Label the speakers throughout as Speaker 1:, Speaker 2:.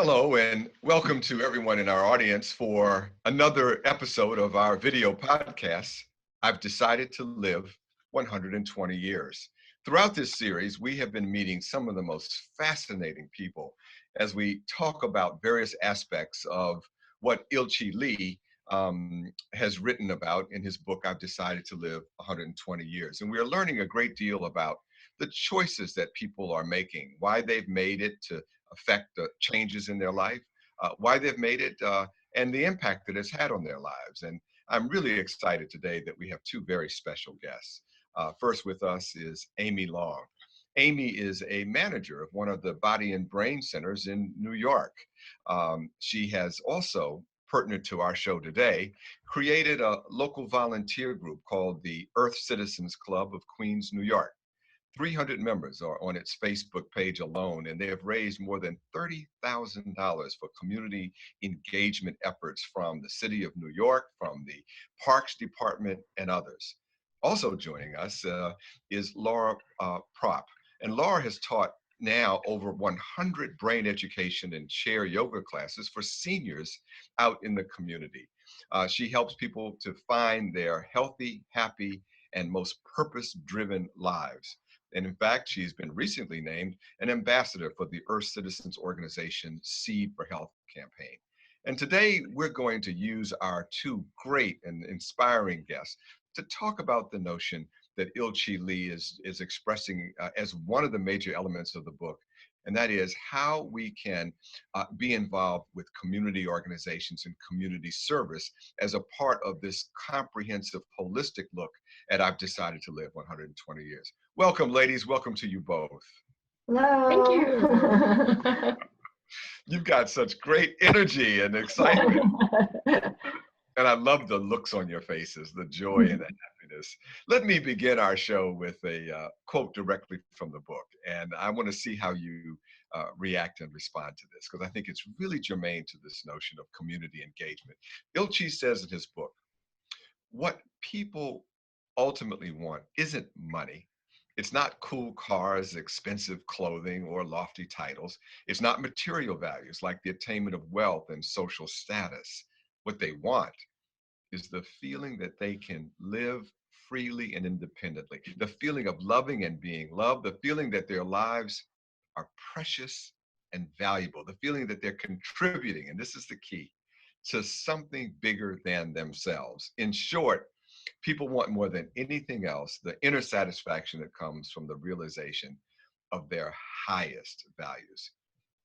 Speaker 1: Hello and welcome to everyone in our audience for another episode of our video podcast, I've Decided to Live 120 Years. Throughout this series, we have been meeting some of the most fascinating people as we talk about various aspects of what Ilchi Lee has written about in his book, I've Decided to Live 120 Years. And we are learning a great deal about the choices that people are making, why they've made it to affect the changes in their life, why they've made it, and the impact that it's had on their lives. And I'm really excited today that we have two very special guests. First with us is Amy Long. Amy is a manager of one of the body and brain centers in New York. She has also, pertinent to our show today, created a local volunteer group called the Earth Citizens Club of Queens, New York. 300 members are on its Facebook page alone, and they have raised more than $30,000 for community engagement efforts from the city of New York, from the Parks Department, and others. Also joining us is Laura Proppe. And Laura has taught now over 100 brain education and chair yoga classes for seniors out in the community. She helps people to find their healthy, happy, and most purpose-driven lives. And in fact, she's been recently named an ambassador for the Earth Citizens Organization Seed for Health campaign. And today we're going to use our two great and inspiring guests to talk about the notion that Ilchi Lee is expressing as one of the major elements of the book, and that is how we can be involved with community organizations and community service as a part of this comprehensive, holistic look at I've Decided to Live 120 Years. Welcome, ladies. Welcome to you both.
Speaker 2: Hello.
Speaker 3: Thank you.
Speaker 1: You've got such great energy and excitement. And I love the looks on your faces, the joy and the happiness. Let me begin our show with a quote directly from the book. And I want to see how you react and respond to this, because I think it's really germane to this notion of community engagement. Ilchi says in his book, what people ultimately want isn't money. It's not cool cars, expensive clothing, or lofty titles. It's not material values like the attainment of wealth and social status. What they want is the feeling that they can live freely and independently, the feeling of loving and being loved, the feeling that their lives are precious and valuable, the feeling that they're contributing, and this is the key, to something bigger than themselves. In short, people want more than anything else the inner satisfaction that comes from the realization of their highest values.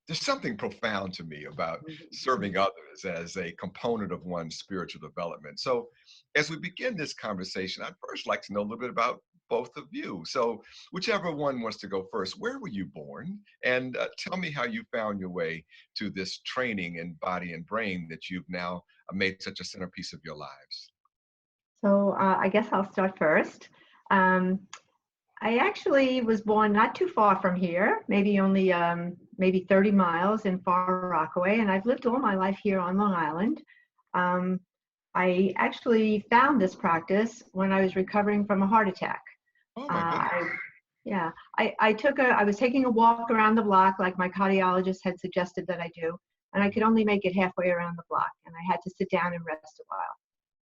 Speaker 1: There's something profound to me about serving others as a component of one's spiritual development. So as we begin this conversation, I'd first like to know a little bit about both of you. So whichever one wants to go first, where were you born? And tell me how you found your way to this training in body and brain that you've now made such a centerpiece of your lives.
Speaker 2: So I guess I'll start first. I actually was born not too far from here, maybe only maybe 30 miles in Far Rockaway, and I've lived all my life here on Long Island. I actually found this practice when I was recovering from a heart attack.
Speaker 1: Oh my goodness.
Speaker 2: I was taking a walk around the block like my cardiologist had suggested that I do, and I could only make it halfway around the block, and I had to sit down and rest a while.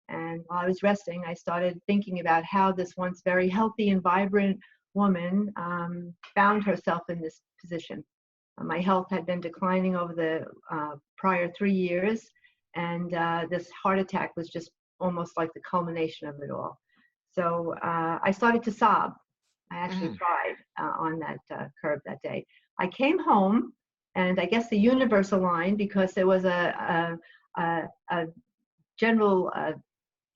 Speaker 2: And while I was resting, I started thinking about how this once very healthy and vibrant woman found herself in this position. My health had been declining over the prior 3 years, and this heart attack was just almost like the culmination of it all. So I started to sob. I actually cried on that curb that day. I came home, and I guess the universe aligned because there was a general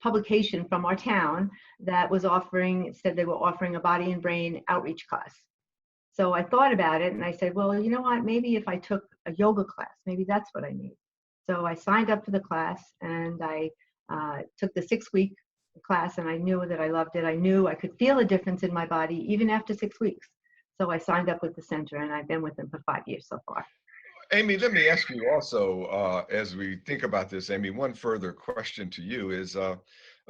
Speaker 2: publication from our town that was said they were offering a body and brain outreach class. So I thought about it and I said, well, you know what, maybe if I took a yoga class, maybe that's what I need. So I signed up for the class and I took the 6-week class, and I knew that I loved it. I knew I could feel a difference in my body even after 6 weeks. So I signed up with the center, and I've been with them for 5 years so far.
Speaker 1: Amy, let me ask you also, as we think about this, Amy, one further question to you is a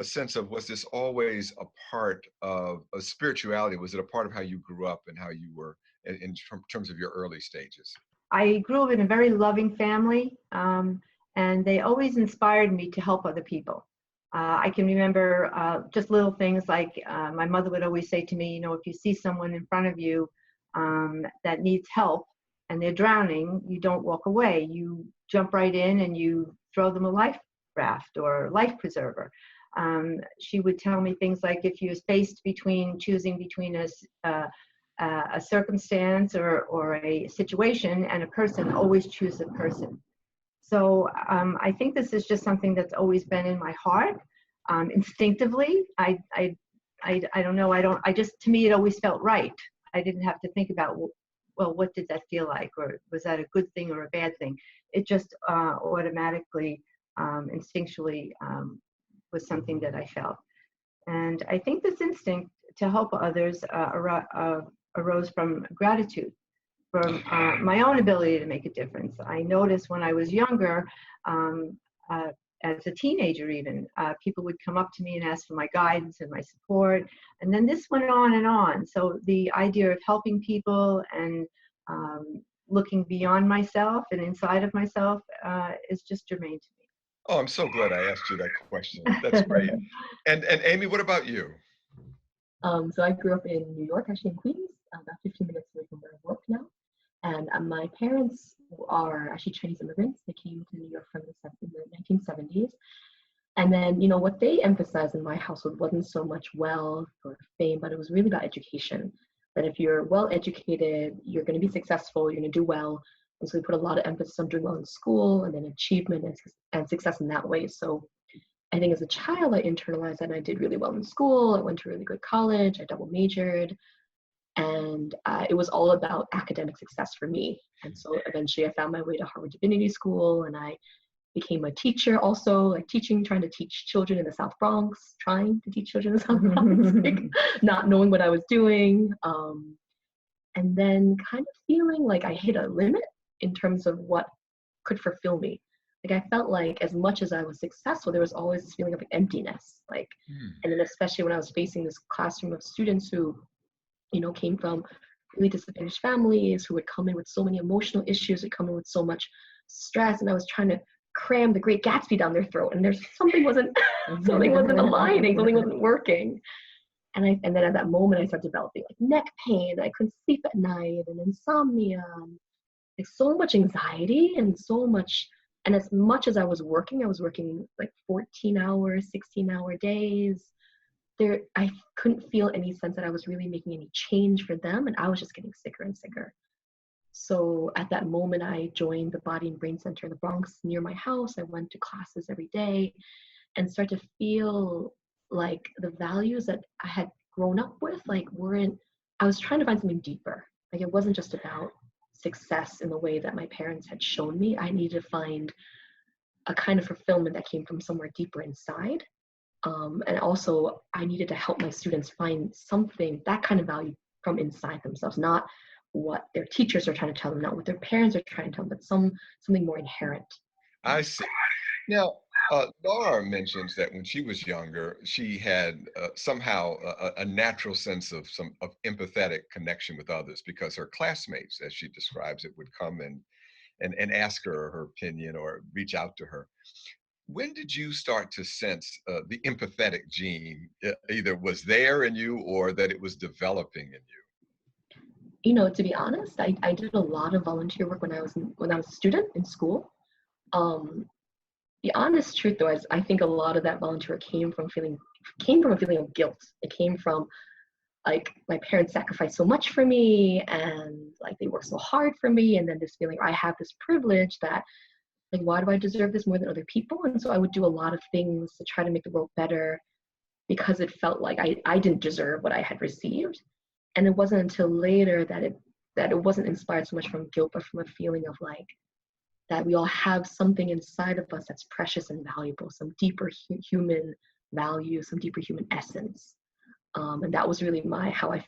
Speaker 1: sense of, was this always a part of a spirituality? Was it a part of how you grew up and how you were in terms of your early stages?
Speaker 2: I grew up in a very loving family, and they always inspired me to help other people. I can remember just little things like my mother would always say to me, you know, if you see someone in front of you that needs help and they're drowning, you don't walk away. You jump right in and you throw them a life raft or life preserver. She would tell me things like, if you're faced between choosing between a circumstance or a situation and a person, always choose the person. So I think this is just something that's always been in my heart, instinctively. I don't know. I just, to me, it always felt right. I didn't have to think about, well, what did that feel like, or was that a good thing or a bad thing? It just automatically, instinctually, was something that I felt. And I think this instinct to help others arose from gratitude, from my own ability to make a difference. I noticed when I was younger, as a teenager even, people would come up to me and ask for my guidance and my support. And then this went on and on. So the idea of helping people and looking beyond myself and inside of myself is just germane to me.
Speaker 1: Oh, I'm so glad I asked you that question. That's great. And Amy, what about you?
Speaker 3: So I grew up in New York, actually in Queens, about 15 minutes away from where I work now. And my parents are actually Chinese immigrants. They came to New York from the 1970s. And then, you know, what they emphasized in my household wasn't so much wealth or fame, but it was really about education. That if you're well educated, you're going to be successful, you're going to do well. And so we put a lot of emphasis on doing well in school and then achievement and success in that way. So I think as a child, I internalized that, and I did really well in school. I went to a really good college. I double majored. And it was all about academic success for me. And so eventually I found my way to Harvard Divinity School, and I became a teacher also, like trying to teach children in the South Bronx, trying to teach children in the South Bronx, like, not knowing what I was doing. And then kind of feeling like I hit a limit in terms of what could fulfill me. Like I felt like as much as I was successful, there was always this feeling of emptiness. Like, and then especially when I was facing this classroom of students who, you know, came from really disadvantaged families, who would come in with so many emotional issues, would come in with so much stress, and I was trying to cram the Great Gatsby down their throat, and there's something wasn't aligning, something wasn't working. And then at that moment, I started developing like neck pain. I couldn't sleep at night, and insomnia, like so much anxiety and so much. And as much as I was working like 14-hour, 16-hour days. I couldn't feel any sense that I was really making any change for them, and I was just getting sicker and sicker. So at that moment, I joined the Body and Brain Center in the Bronx near my house. I went to classes every day and started to feel like the values that I had grown up with, like I was trying to find something deeper. Like it wasn't just about success in the way that my parents had shown me. I needed to find a kind of fulfillment that came from somewhere deeper inside. And also I needed to help my students find something, that kind of value from inside themselves, not what their teachers are trying to tell them, not what their parents are trying to tell them, but something more inherent.
Speaker 1: I see. Now, Laura mentions that when she was younger, she had somehow a natural sense of empathetic connection with others because her classmates, as she describes it, would come and ask her opinion or reach out to her. When did you start to sense the empathetic gene either was there in you or that it was developing in you?
Speaker 3: You know, to be honest, I did a lot of volunteer work when I was a student in school. The honest truth, though, is I think a lot of that volunteer work came from a feeling of guilt. It came from like my parents sacrificed so much for me, and like they worked so hard for me, and then this feeling I have this privilege that, like, why do I deserve this more than other people? And so I would do a lot of things to try to make the world better because it felt like I didn't deserve what I had received. And it wasn't until later that it wasn't inspired so much from guilt, but from a feeling of like that we all have something inside of us that's precious and valuable, some deeper human value, some deeper human essence. And that was really how I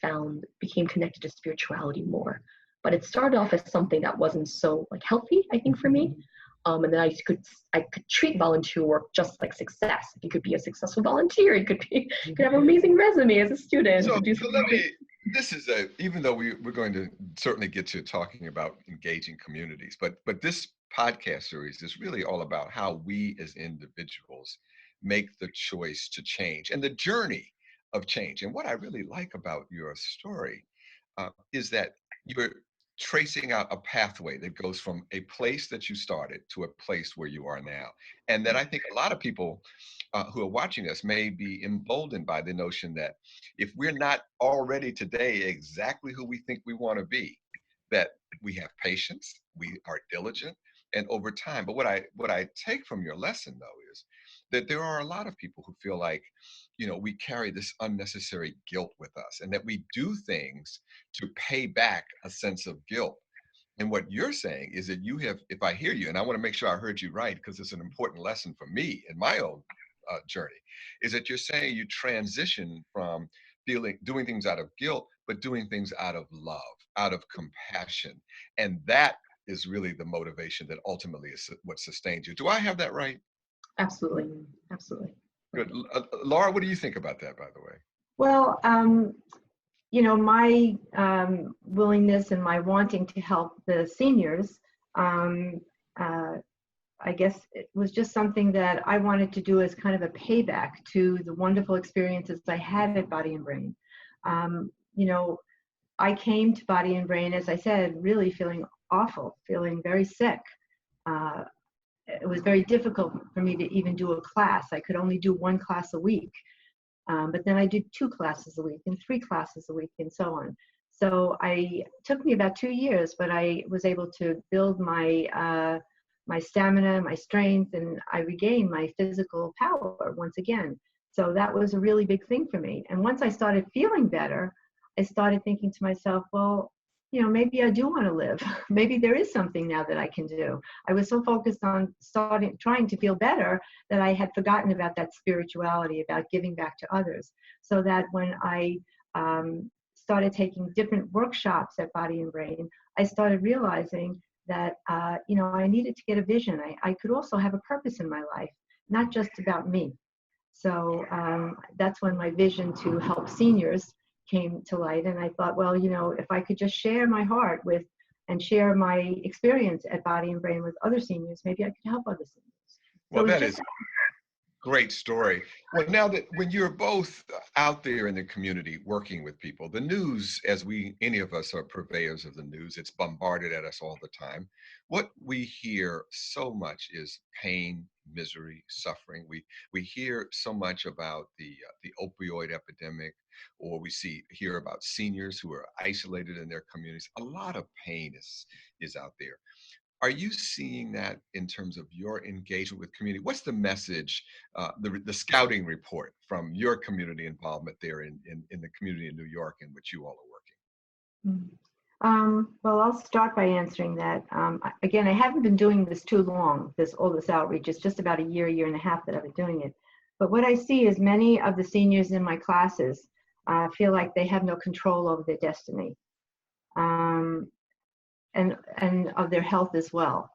Speaker 3: became connected to spirituality more. But it started off as something that wasn't so like healthy, I think, for me. And then I could treat volunteer work just like success. You could be a successful volunteer. You could have an amazing resume as a student.
Speaker 1: So This is even though we're going to certainly get to talking about engaging communities, but this podcast series is really all about how we as individuals make the choice to change and the journey of change. And what I really like about your story is that you're tracing out a pathway that goes from a place that you started to a place where you are now. And that I think a lot of people who are watching us may be emboldened by the notion that if we're not already today exactly who we think we want to be, that we have patience, we are diligent, and over time. But what I take from your lesson though is that there are a lot of people who feel like, we carry this unnecessary guilt with us, and that we do things to pay back a sense of guilt. And what you're saying is that you have, if I hear you, and I want to make sure I heard you right, because it's an important lesson for me in my own journey, is that you're saying you transition from doing things out of guilt, but doing things out of love, out of compassion. And that is really the motivation that ultimately is what sustains you. Do I have that right?
Speaker 3: Absolutely. Absolutely.
Speaker 1: Good. Laura, what do you think about that, by the way?
Speaker 2: Well, my willingness and my wanting to help the seniors, I guess it was just something that I wanted to do as kind of a payback to the wonderful experiences I had at Body and Brain. I came to Body and Brain, as I said, really feeling awful, feeling very sick. It was very difficult for me to even do a class. I could only do one class a week. But then I did 2 classes a week and 3 classes a week and so on. So it took me about 2 years, but I was able to build my stamina, my strength, and I regained my physical power once again. So that was a really big thing for me. And once I started feeling better, I started thinking to myself, well, maybe I do want to live. Maybe there is something now that I can do. I was so focused on trying to feel better that I had forgotten about that spirituality, about giving back to others. So that when I started taking different workshops at Body and Brain, I started realizing that, I needed to get a vision. I could also have a purpose in my life, not just about me. So that's when my vision to help seniors came to light, and I thought, well, if I could just share my heart with and share my experience at Body and Brain with other seniors, maybe I could help other seniors.
Speaker 1: Well, that is a great story. Well, now that when you're both out there in the community working with people, the news, as any of us are purveyors of the news, it's bombarded at us all the time. What we hear so much is pain, misery, suffering. We hear so much about the opioid epidemic, or we hear about seniors who are isolated in their communities. A lot of pain is out there. Are you seeing that in terms of your engagement with community? What's the message, the scouting report from your community involvement there in the community in New York in which you all are working?
Speaker 2: Well, I'll start by answering that. Again, I haven't been doing this too long, all this outreach. It's just about a year and a half that I've been doing it. But what I see is many of the seniors in my classes feel like they have no control over their destiny. And of their health as well,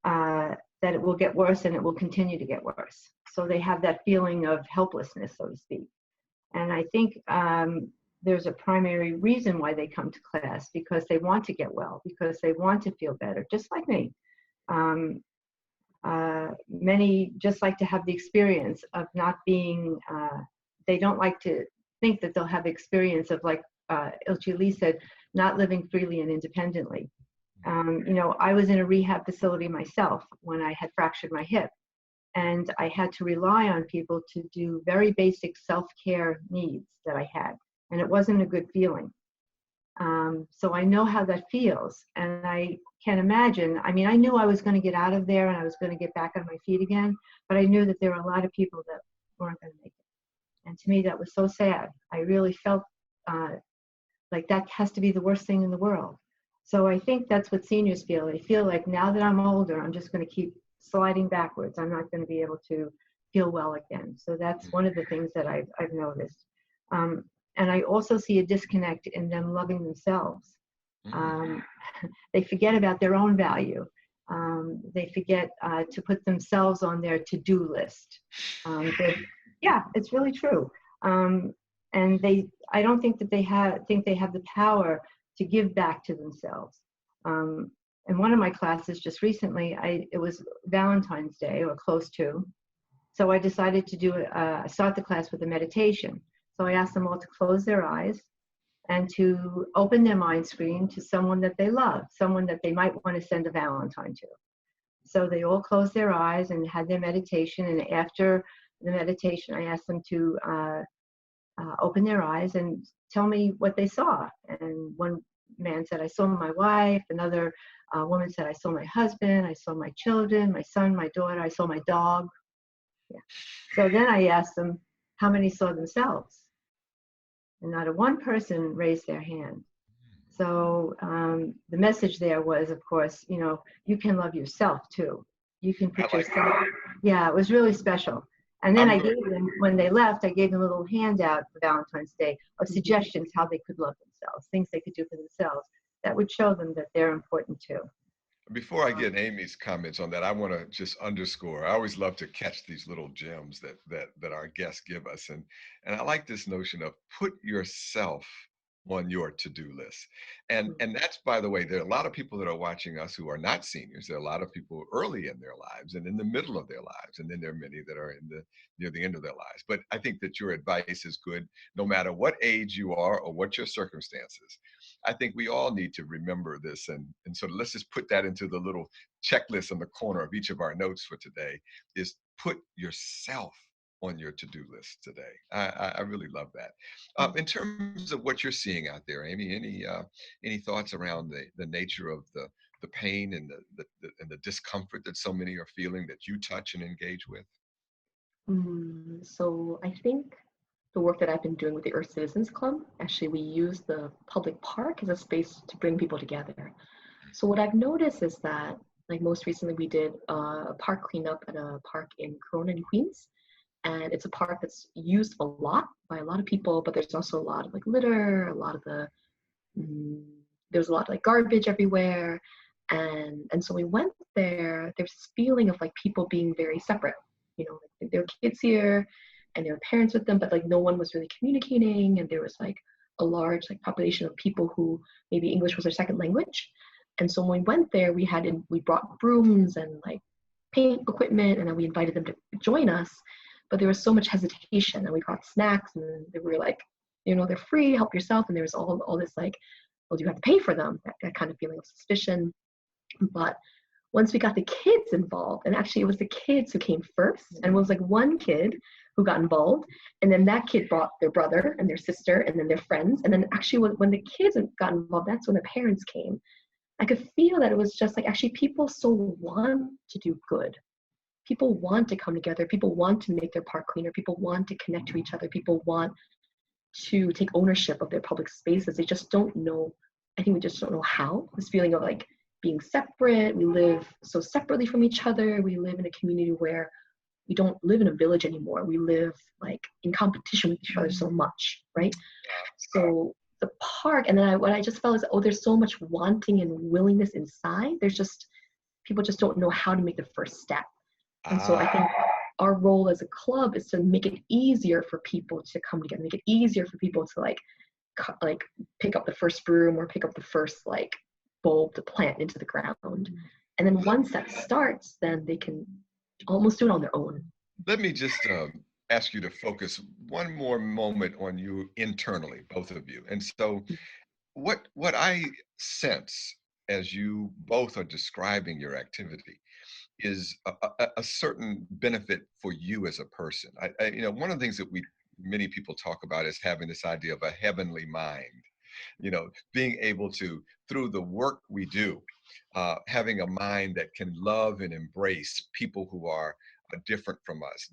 Speaker 2: that it will get worse and it will continue to get worse. So they have that feeling of helplessness, so to speak. And I think there's a primary reason why they come to class, because they want to get well, because they want to feel better, just like me. Many just like to have the experience of not being, they don't like to think that they'll have the experience of, like Ilchi Lee said, not living freely and independently. I was in a rehab facility myself when I had fractured my hip, and I had to rely on people to do very basic self-care needs that I had, and it wasn't a good feeling. So I know how that feels, and I can imagine. I mean, I knew I was going to get out of there and I was going to get back on my feet again, but I knew that there were a lot of people that weren't going to make it. And to me, that was so sad. I really felt like that has to be the worst thing in the world. So I think that's what seniors feel. They feel like, now that I'm older, I'm just going to keep sliding backwards. I'm not going to be able to feel well again. So that's one of the things that I've noticed. And I also see a disconnect in them loving themselves. They forget about their own value. They forget to put themselves on their to-do list. Yeah, it's really true. And I don't think that think they have the power to give back to themselves. In one of my classes just recently, it was Valentine's Day or close to, so I decided to start the class with a meditation. So I asked them all to close their eyes and to open their mind screen to someone that they love, someone that they might want to send a Valentine to. So they all closed their eyes and had their meditation. And after the meditation, I asked them to open their eyes and tell me what they saw. And one man said, I saw my wife. Another woman said, I saw my husband. I saw my children, my son, my daughter. I saw my dog. Yeah. So then I asked them how many saw themselves. And not a one person raised their hand. So the message there was, of course, you can love yourself too. You can put yourself. Yeah, it was really special. And then I gave them, when they left, I gave them a little handout for Valentine's Day of suggestions how they could love themselves, things they could do for themselves that would show them that they're important too.
Speaker 1: Before I get Amy's comments on that, I want to just underscore, I always love to catch these little gems that our guests give us. And I like this notion of put yourself on your to-do list. And that's, by the way, there are a lot of people that are watching us who are not seniors. There are a lot of people early in their lives and in the middle of their lives. And then there are many that are near the end of their lives. But I think that your advice is good, no matter what age you are or what your circumstances. I think we all need to remember this. And so let's just put that into the little checklist in the corner of each of our notes for today, is put yourself on your to-do list today. I really love that. In terms of what you're seeing out there, Amy, any thoughts around the nature of the pain and the discomfort that so many are feeling that you touch and engage with?
Speaker 3: So I think the work that I've been doing with the Earth Citizens Club, actually we use the public park as a space to bring people together. So what I've noticed is that, like most recently we did a park cleanup at a park in Corona in Queens. And it's a park that's used a lot by a lot of people, but there's also a lot of like litter, a lot of there's a lot of like garbage everywhere. And so we went there, there's this feeling of like people being very separate, like there were kids here and there were parents with them, but like no one was really communicating. And there was like a large like population of people who maybe English was their second language. And so when we went there, we brought brooms and like paint equipment, and then we invited them to join us. But there was so much hesitation, and we brought snacks, and they were like, they're free, help yourself. And there was all this like, well, do you have to pay for them? That kind of feeling of suspicion. But once we got the kids involved, and actually it was the kids who came first, and it was like one kid who got involved, and then that kid brought their brother and their sister and then their friends. And then actually when the kids got involved, that's when the parents came. I could feel that it was just like, actually people so want to do good. People want to come together. People want to make their park cleaner. People want to connect to each other. People want to take ownership of their public spaces. They just don't know. I think we just don't know how. This feeling of like being separate. We live so separately from each other. We live in a community where we don't live in a village anymore. We live like in competition with each other so much, right? So the park, and then what I just felt is, there's so much wanting and willingness inside. People just don't know how to make the first step. And so I think our role as a club is to make it easier for people to come together, make it easier for people to like pick up the first broom or pick up the first like bulb to plant into the ground. And then once that starts, then they can almost do it on their own.
Speaker 1: Let me just ask you to focus one more moment on you internally, both of you. And so what I sense as you both are describing your activity is a certain benefit for you as a person. One of the things that many people talk about is having this idea of a heavenly mind, being able to, through the work we do, having a mind that can love and embrace people who are different from us.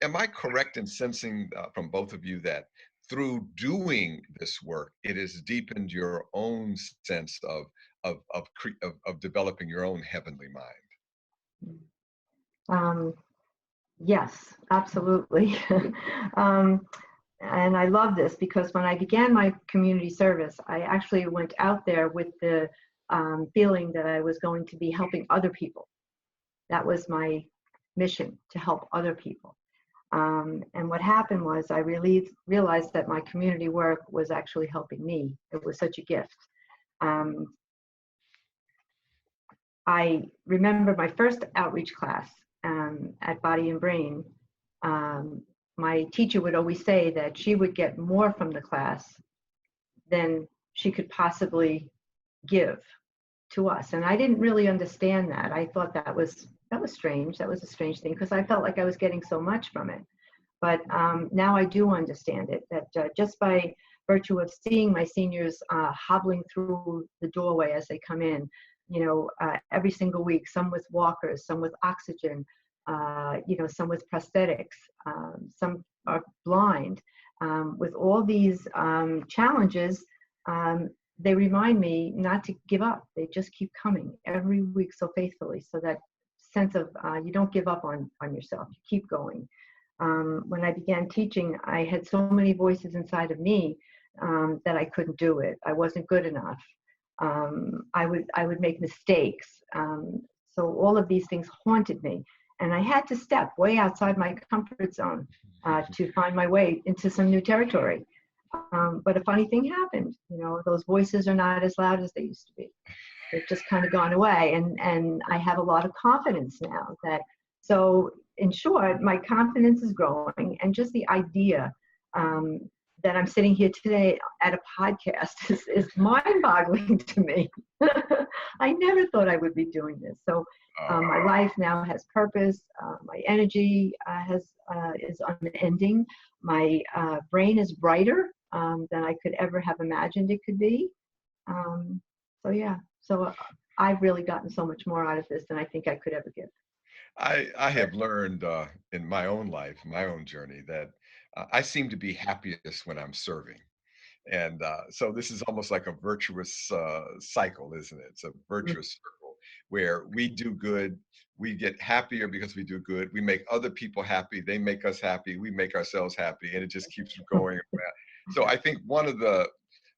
Speaker 1: Am I correct in sensing from both of you that through doing this work, it has deepened your own sense of developing your own heavenly mind?
Speaker 2: Yes, absolutely. And I love this because when I began my community service, I actually went out there with the feeling that I was going to be helping other people. That was my mission, to help other people. And what happened was I really realized that my community work was actually helping me. It was such a gift. I remember my first outreach class at Body and Brain. My teacher would always say that she would get more from the class than she could possibly give to us. And I didn't really understand that. I thought that was strange. That was a strange thing because I felt like I was getting so much from it. But now I do understand it, that just by virtue of seeing my seniors hobbling through the doorway as they come in, every single week, some with walkers, some with oxygen, some with prosthetics, some are blind. With all these challenges, they remind me not to give up. They just keep coming every week so faithfully. So that sense of you don't give up on yourself, you keep going. When I began teaching, I had so many voices inside of me that I couldn't do it. I wasn't good enough. I would make mistakes. So all of these things haunted me. And I had to step way outside my comfort zone to find my way into some new territory. But a funny thing happened. Those voices are not as loud as they used to be. They've just kind of gone away. And I have a lot of confidence now so in short, my confidence is growing, and just the idea that I'm sitting here today at a podcast is mind-boggling to me. I never thought I would be doing this. So my life now has purpose. My energy is unending. My brain is brighter than I could ever have imagined it could be. So I've really gotten so much more out of this than I think I could ever give.
Speaker 1: I have learned in my own life, my own journey, that I seem to be happiest when I'm serving. And so this is almost like a virtuous cycle, isn't it? It's a virtuous circle where we do good, we get happier because we do good, we make other people happy, they make us happy, we make ourselves happy, and it just keeps going. So I think one of the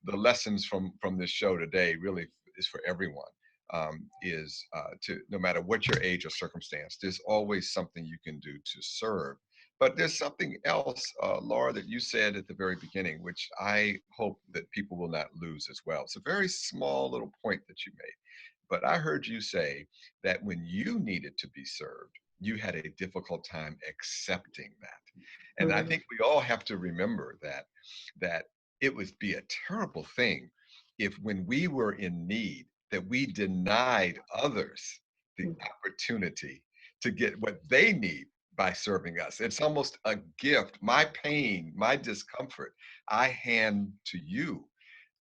Speaker 1: lessons from this show today really is for everyone. Is to, no matter what your age or circumstance, there's always something you can do to serve. But there's something else, Laura, that you said at the very beginning, which I hope that people will not lose as well. It's a very small little point that you made. But I heard you say that when you needed to be served, you had a difficult time accepting that. And I think we all have to remember that it would be a terrible thing if when we were in need, that we denied others the opportunity to get what they need by serving us. It's almost a gift. My pain, my discomfort, I hand to you,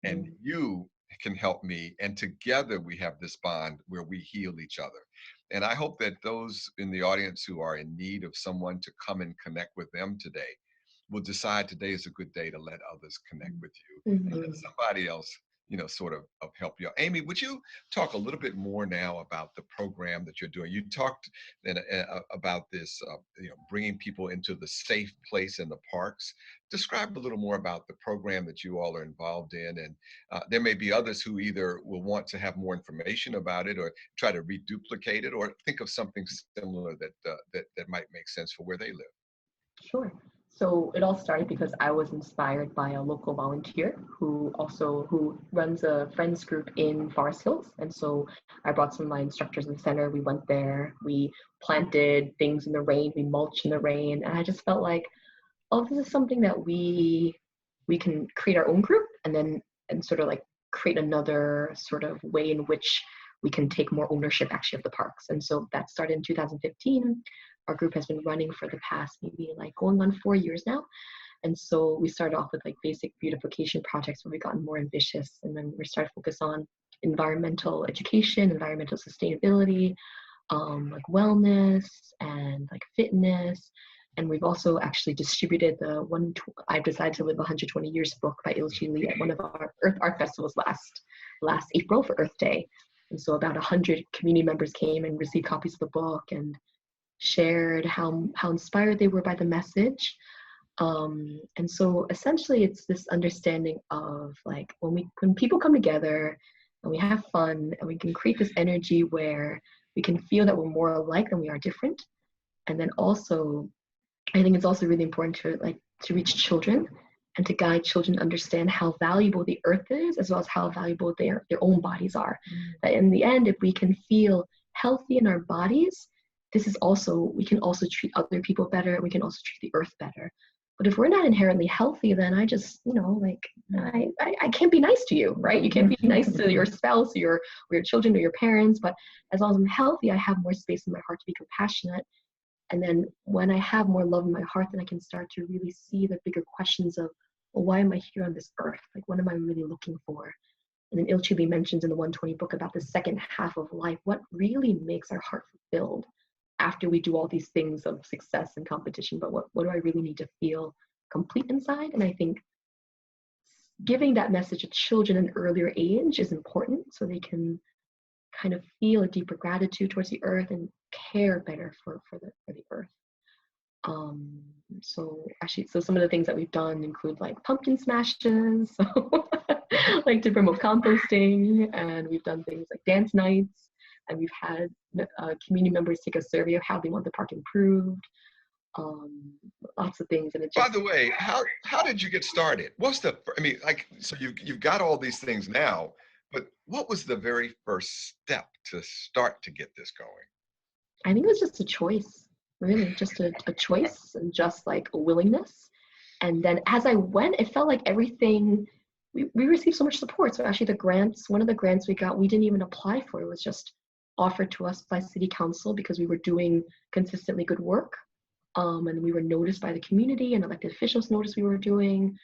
Speaker 1: and you can help me. And together we have this bond where we heal each other. And I hope that those in the audience who are in need of someone to come and connect with them today will decide today is a good day to let others connect with you and let somebody else sort of help you out. Amy, would you talk a little bit more now about the program that you're doing? You talked then about this, bringing people into the safe place in the parks. Describe a little more about the program that you all are involved in, and there may be others who either will want to have more information about it, or try to reduplicate it, or think of something similar that might make sense for where they live.
Speaker 3: Sure. So it all started because I was inspired by a local volunteer who runs a friends group in Forest Hills. And so I brought some of my instructors in the center. We went there, we planted things in the rain, we mulched in the rain. And I just felt like, oh, this is something that we can create our own group and sort of like create another sort of way in which we can take more ownership actually of the parks. And so that started in 2015. Our group has been running for the past maybe like going on 4 years now. And so we started off with like basic beautification projects where we got more ambitious. And then we started to focus on environmental education, environmental sustainability, like wellness and like fitness. And we've also actually distributed I've Decided to Live 120 Years book by Ilchi Lee at one of our Earth Art Festivals last April for Earth Day. And so about 100 community members came and received copies of the book and shared how inspired they were by the message. And so essentially it's this understanding of like when people come together and we have fun and we can create this energy where we can feel that we're more alike than we are different. And then also I think it's also really important to reach children and to guide children to understand how valuable the earth is, as well as how valuable their own bodies are. That in the end, if we can feel healthy in our bodies, we can also treat other people better, and we can also treat the earth better. But if we're not inherently healthy, then I just, I can't be nice to you, right? You can't be nice to your spouse or your children or your parents. But as long as I'm healthy, I have more space in my heart to be compassionate. And then when I have more love in my heart, then I can start to really see the bigger questions of, well, why am I here on this earth? Like, what am I really looking for? And then Ilchi Lee mentions in the 120 book about the second half of life, what really makes our heart fulfilled after we do all these things of success and competition, but what do I really need to feel complete inside? And I think giving that message to children at an earlier age is important, so they can kind of feel a deeper gratitude towards the earth and care better for the earth. So some of the things that we've done include like pumpkin smashes, so like to promote composting, and we've done things like dance nights, and we've had community members take a survey of how they want the park improved. Lots of things, and it just.
Speaker 1: By the way, how did you get started? So you've got all these things now, but what was the very first step to start to get this going?
Speaker 3: I think it was just a choice, really, just a choice, and just like a willingness. And then as I went, it felt like everything. We received so much support. So actually, one of the grants we got, we didn't even apply for. It was just offered to us by City Council because we were doing consistently good work. And we were noticed by the community, and elected officials noticed we were doing.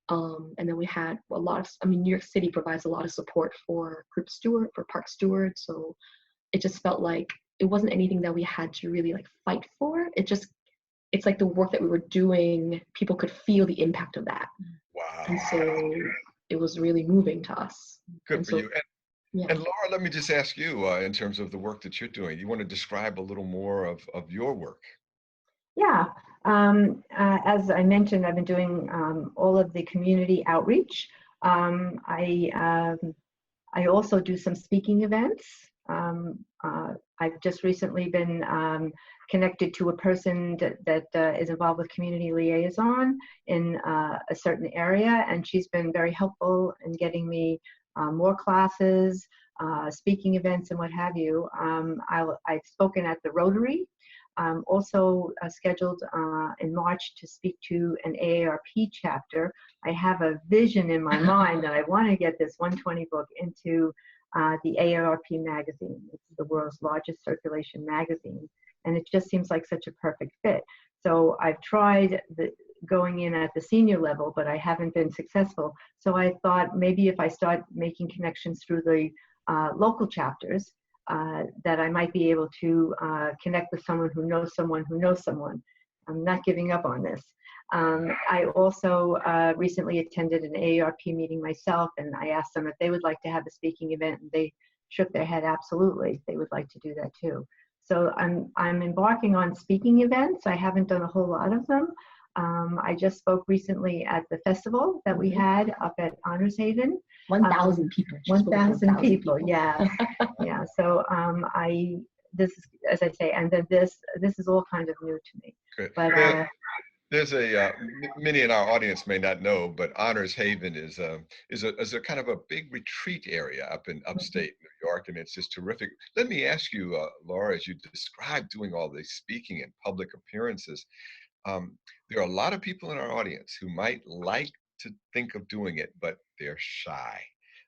Speaker 3: And then we had New York City provides a lot of support for park stewards. So it just felt like it wasn't anything that we had to really like fight for. It's like the work that we were doing, people could feel the impact of that.
Speaker 1: Wow.
Speaker 3: And so it was really moving to us.
Speaker 1: Good for you. And Laura, let me just ask you, in terms of the work that you're doing, you want to describe a little more of your work?
Speaker 2: Yeah, as I mentioned, I've been doing all of the community outreach. I also do some speaking events. I've just recently been connected to a person that is involved with community liaison in a certain area, and she's been very helpful in getting me more classes, speaking events, and what have you. I've spoken at the Rotary. Also scheduled in March to speak to an AARP chapter. I have a vision in my mind that I want to get this 120 book into the AARP magazine. It's the world's largest circulation magazine, and it just seems like such a perfect fit. So I've tried going in at the senior level, but I haven't been successful. So I thought maybe if I start making connections through the local chapters, that I might be able to connect with someone who knows someone who knows someone. I'm not giving up on this. I also recently attended an AARP meeting myself, and I asked them if they would like to have a speaking event, and they shook their head absolutely. They would like to do that too. So I'm embarking on speaking events. I haven't done a whole lot of them. I just spoke recently at the festival that we had up at Honors Haven.
Speaker 3: 1,000 people.
Speaker 2: 1,000 people, yeah. Yeah, so this is, as I say, and then this is all kind of new to me.
Speaker 1: Good.
Speaker 2: But
Speaker 1: there's many in our audience may not know, but Honors Haven is a kind of a big retreat area up in upstate New York, and it's just terrific. Let me ask you, Laura, as you describe doing all these speaking and public appearances, there are a lot of people in our audience who might like to think of doing it, but they're shy.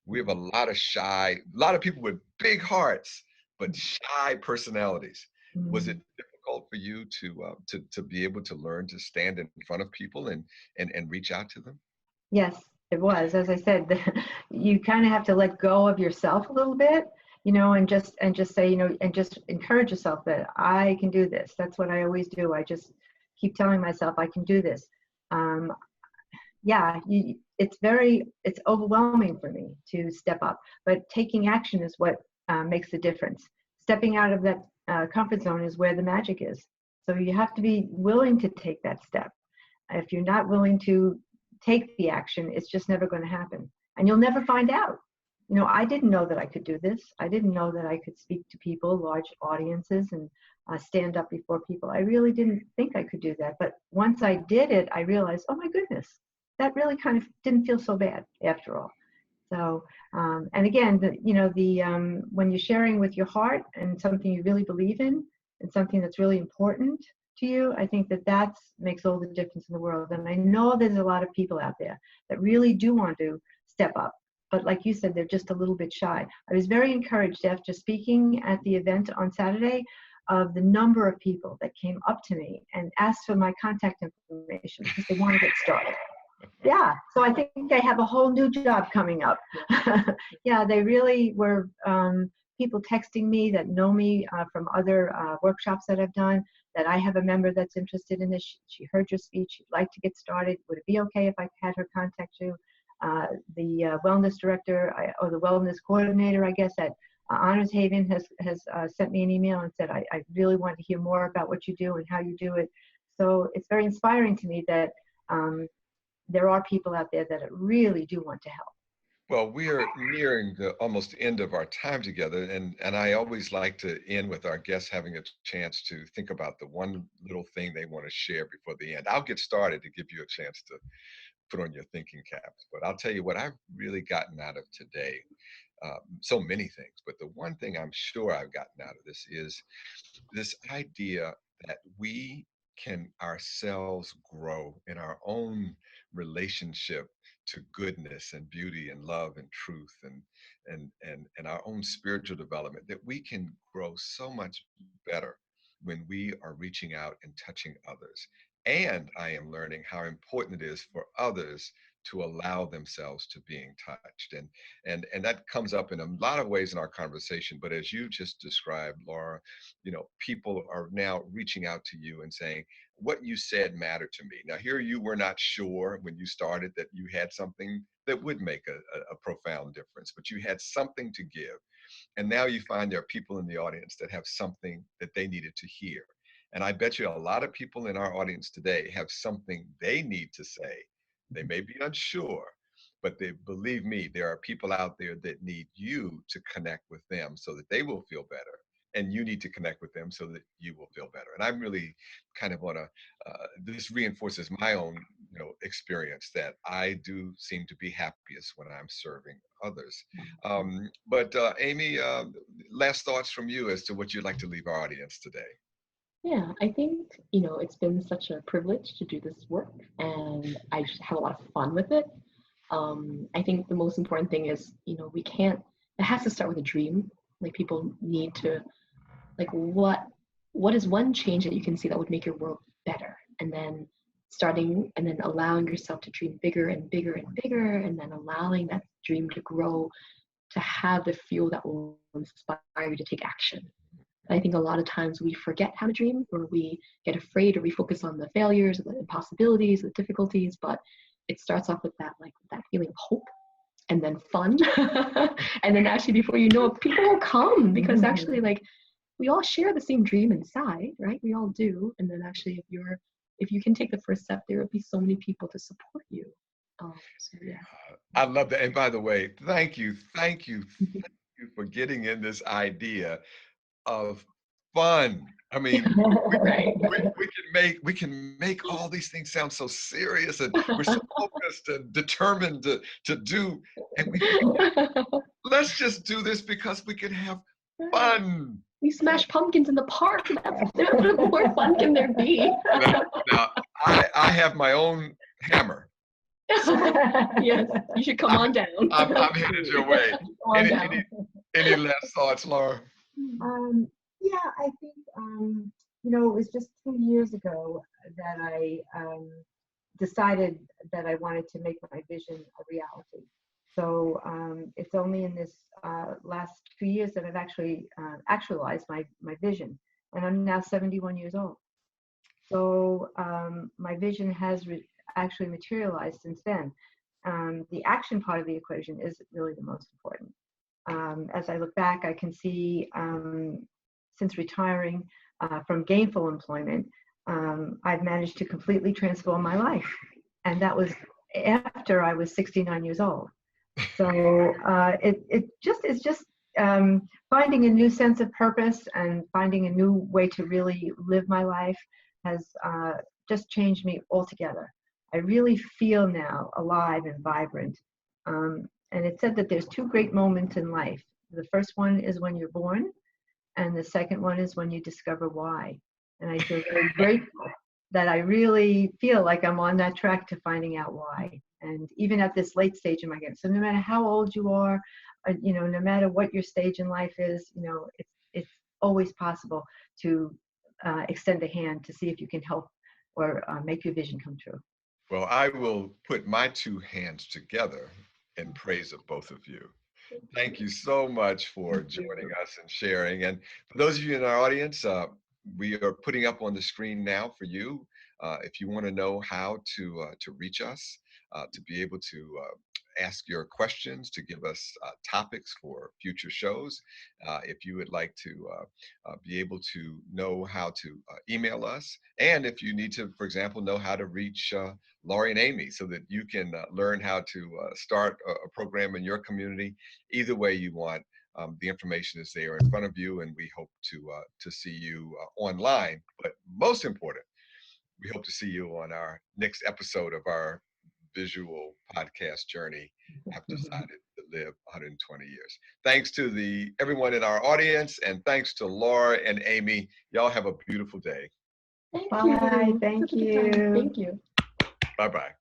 Speaker 1: We have a lot of people with big hearts, but shy personalities. Was it difficult for you to be able to learn to stand in front of people and reach out to them?
Speaker 2: Yes, it was. As I said, you kind of have to let go of yourself a little bit, and just say, and just encourage yourself that I can do this. That's what I always do. I just keep telling myself I can do this. It's overwhelming for me to step up, but taking action is what makes the difference. Stepping out of that comfort zone is where the magic is. So you have to be willing to take that step. If you're not willing to take the action, it's just never going to happen, and you'll never find out. I didn't know that I could do this. I didn't know that I could speak to people, large audiences, and stand up before people. I really didn't think I could do that. But once I did it, I realized, oh my goodness, that really kind of didn't feel so bad after all. So, and again, when you're sharing with your heart and something you really believe in and something that's really important to you, I think that makes all the difference in the world. And I know there's a lot of people out there that really do want to step up. But like you said, they're just a little bit shy. I was very encouraged after speaking at the event on Saturday of the number of people that came up to me and asked for my contact information because they want to get started. Yeah, so I think I have a whole new job coming up. Yeah, they really were people texting me that know me from other workshops that I've done, that I have a member that's interested in this. She heard your speech, she'd like to get started. Would it be okay if I had her contact you? The wellness director or the wellness coordinator, I guess, at Honors Haven has sent me an email and said, I really want to hear more about what you do and how you do it. So it's very inspiring to me that there are people out there that really do want to help.
Speaker 1: Well, we are nearing the almost end of our time together, and I always like to end with our guests having a chance to think about the one little thing they want to share before the end. I'll get started to give you a chance to put on your thinking caps, but I'll tell you what I've really gotten out of today. So many things, but the one thing I'm sure I've gotten out of this is this idea that we can ourselves grow in our own relationship to goodness and beauty and love and truth and our own spiritual development, that we can grow so much better when we are reaching out and touching others. And I am learning how important it is for others to allow themselves to being touched. And that comes up in a lot of ways in our conversation. But as you just described, Laura, people are now reaching out to you and saying, what you said mattered to me. Now, here you were not sure when you started that you had something that would make a profound difference, but you had something to give. And now you find there are people in the audience that have something that they needed to hear. And I bet you a lot of people in our audience today have something they need to say. They may be unsure, but believe me, there are people out there that need you to connect with them so that they will feel better. And you need to connect with them so that you will feel better. And I'm really kind of this reinforces my own, experience that I do seem to be happiest when I'm serving others. But Amy, last thoughts from you as to what you'd like to leave our audience today.
Speaker 3: Yeah, I think, it's been such a privilege to do this work, and I just have a lot of fun with it. I think the most important thing is, it has to start with a dream. Like, people need to, like, what is one change that you can see that would make your world better? And then allowing yourself to dream bigger and bigger and bigger, and then allowing that dream to grow, to have the fuel that will inspire you to take action. I think a lot of times we forget how to dream, or we get afraid, or we focus on the failures, or the impossibilities, the difficulties, but it starts off with that feeling of hope, and then fun. And then actually, before you know it, people will come, because actually, like, we all share the same dream inside, right? We all do. And then actually, if you can take the first step, there will be so many people to support you. So yeah.
Speaker 1: I love that. And by the way, thank you for getting in this idea of fun. I mean,
Speaker 3: Right.
Speaker 1: we can make all these things sound so serious, and we're so focused and determined to do. And let's just do this because we can have fun.
Speaker 3: We smash pumpkins in the park. What more fun can there be?
Speaker 1: Now I have my own hammer.
Speaker 3: Yes, you should come on down.
Speaker 1: I'm headed your way. Any last thoughts, Laura?
Speaker 2: Yeah, I think, it was just 2 years ago that I decided that I wanted to make my vision a reality. So it's only in this last 2 years that I've actually actualized my vision. And I'm now 71 years old. So my vision has actually materialized since then. The action part of the equation is really the most important. As I look back, I can see since retiring from gainful employment, I've managed to completely transform my life. And that was after I was 69 years old. So it's just finding a new sense of purpose and finding a new way to really live my life has just changed me altogether. I really feel now alive and vibrant. And it's said that there's two great moments in life. The first one is when you're born, and the second one is when you discover why. And I feel very grateful that I really feel like I'm on that track to finding out why. And even at this late stage in my life, so no matter how old you are, no matter what your stage in life is, it's always possible to extend a hand to see if you can help or make your vision come true.
Speaker 1: Well, I will put my two hands together in praise of both of you. Thank you so much for joining us and sharing. And for those of you in our audience, we are putting up on the screen now for you. If you want to know how to reach us, to be able to ask your questions, to give us topics for future shows. If you would like to be able to know how to email us, and if you need to, for example, know how to reach Laurie and Amy so that you can learn how to start a program in your community, either way you want. The information is there in front of you, and we hope to see you online. But most important, we hope to see you on our next episode of our visual podcast journey. Have decided to live 120 years. Thanks to everyone in our audience, and thanks to Laura and Amy. Y'all have a beautiful day.
Speaker 3: Thank
Speaker 2: Bye.
Speaker 3: you.
Speaker 2: Thank
Speaker 3: Such a good time.
Speaker 2: you.
Speaker 3: Thank you.
Speaker 1: Bye-bye.